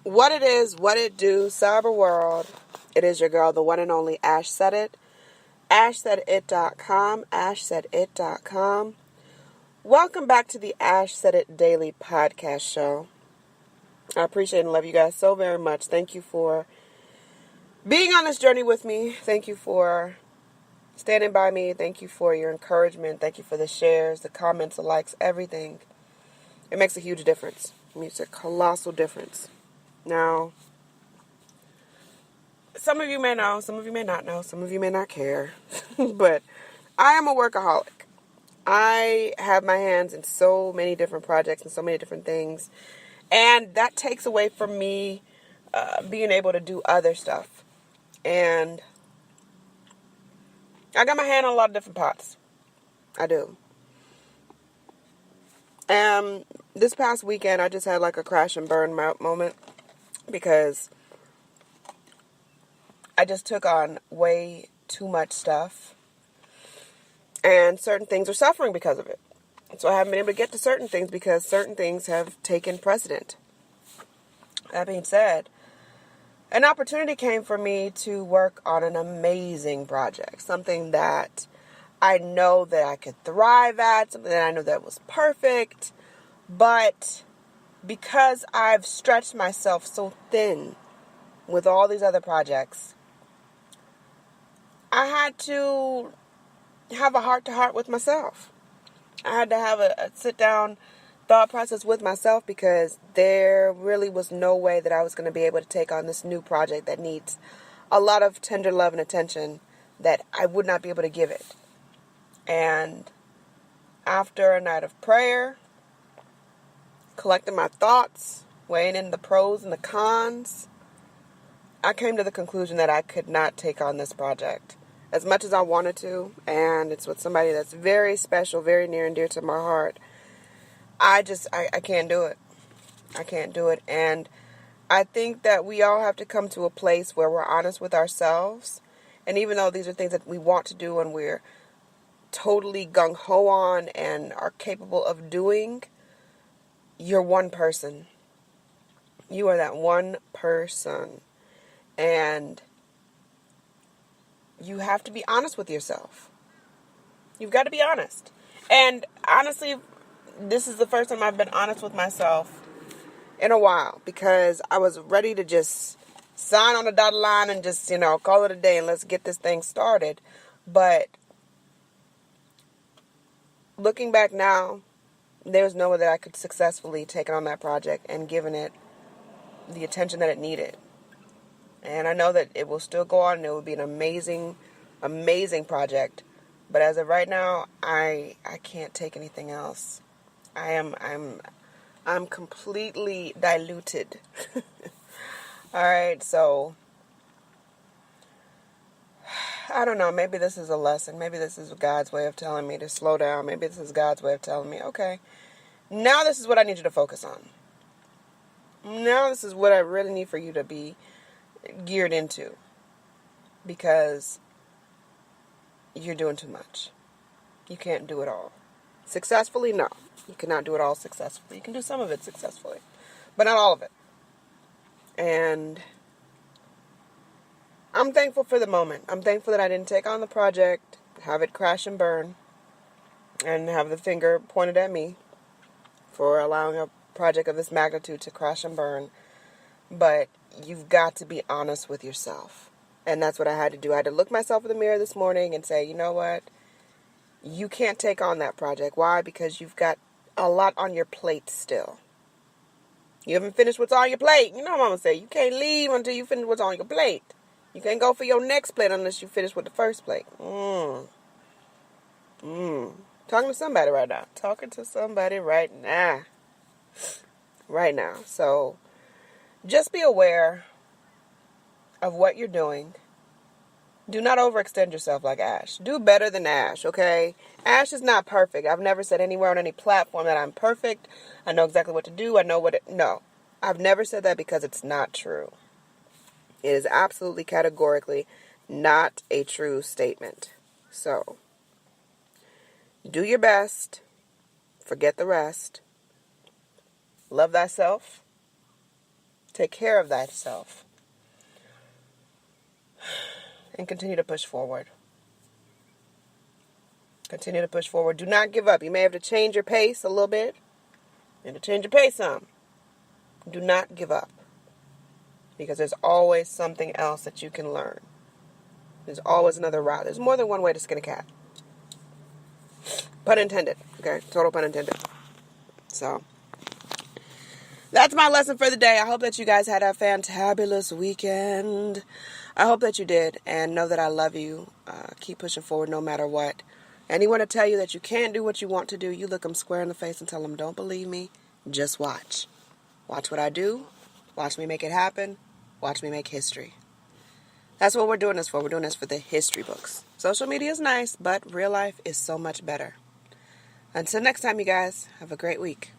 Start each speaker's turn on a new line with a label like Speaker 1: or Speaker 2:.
Speaker 1: What it is, what it do, cyber world. It is your girl, the one and only Ash Said It. AshSaidIt.com. AshSaidIt.com. Welcome back to the Ash Said It Daily Podcast Show. I appreciate and love you guys so very much. Thank you for being on this journey with me. Thank you for standing by me. Thank you for your encouragement. Thank you for the shares, the comments, the likes, everything. It makes a huge difference. It makes a colossal difference. Now, some of you may know, some of you may not know, some of you may not care, but I am a workaholic. I have my hands in so many different projects and so many different things, and that takes away from me being able to do other stuff. And I got my hand on a lot of different pots. I do. And this past weekend, I just had like a crash and burn moment because I just took on way too much stuff, and certain things are suffering because of it. So I haven't been able to get to certain things because certain things have taken precedent. That being said, an opportunity came for me to work on an amazing project, something that I know that I could thrive at, something that I know that was perfect, but because I've stretched myself so thin with all these other projects, I had to have a heart-to-heart with myself. I had to have a sit-down thought process with myself because there really was no way that I was going to be able to take on this new project that needs a lot of tender love and attention that I would not be able to give it. And after a night of prayer, collecting my thoughts, weighing in the pros and the cons, I came to the conclusion that I could not take on this project as much as I wanted to, and it's with somebody that's very special, very near and dear to my heart. I can't do it. I can't do it. And I think that we all have to come to a place where we're honest with ourselves. And even though these are things that we want to do and we're totally gung-ho on and are capable of doing, you're one person. You are that one person. And you have to be honest with yourself. You've got to be honest. And honestly, this is the first time I've been honest with myself in a while because I was ready to just sign on the dotted line and just, call it a day and let's get this thing started. But looking back now, there's no way that I could successfully take on that project and given it the attention that it needed. And I know that it will still go on and it will be an amazing, amazing project. But as of right now, I can't take anything else. I'm completely diluted. All right, so I don't know. Maybe this is a lesson. Maybe this is God's way of telling me to slow down. Maybe this is God's way of telling me, okay, now this is what I need you to focus on. Now this is what I really need for you to be geared into because you're doing too much. You can't do it all. Successfully, no. You cannot do it all successfully. You can do some of it successfully, but not all of it. And I'm thankful for the moment. I'm thankful that I didn't take on the project, have it crash and burn, and have the finger pointed at me for allowing a project of this magnitude to crash and burn. But you've got to be honest with yourself. And that's what I had to do. I had to look myself in the mirror this morning and say, you know what? You can't take on that project. Why? Because you've got a lot on your plate still. You haven't finished what's on your plate. You know what I'm going to say. You can't leave until you finish what's on your plate. You can't go for your next plate unless you finish with the first plate. Talking to somebody right now. Talking to somebody right now. Right now. So just be aware of what you're doing. Do not overextend yourself like Ash. Do better than Ash, okay? Ash is not perfect. I've never said anywhere on any platform that I'm perfect. I know exactly what to do. No. I've never said that because it's not true. It is absolutely categorically not a true statement. So, do your best. Forget the rest. Love thyself. Take care of thyself. And continue to push forward. Continue to push forward. Do not give up. You may have to change your pace a little bit. You have to change your pace some. Do not give up. Because there's always something else that you can learn. There's always another route. There's more than one way to skin a cat. Pun intended. Okay? Total pun intended. So, that's my lesson for the day. I hope that you guys had a fantabulous weekend. I hope that you did. And know that I love you. Keep pushing forward no matter what. Anyone to tell you that you can't do what you want to do, you look them square in the face and tell them, don't believe me. Just watch. Watch what I do. Watch me make it happen. Watch me make history. That's what we're doing this for. We're doing this for the history books. Social media is nice, but real life is so much better. Until next time, you guys, have a great week.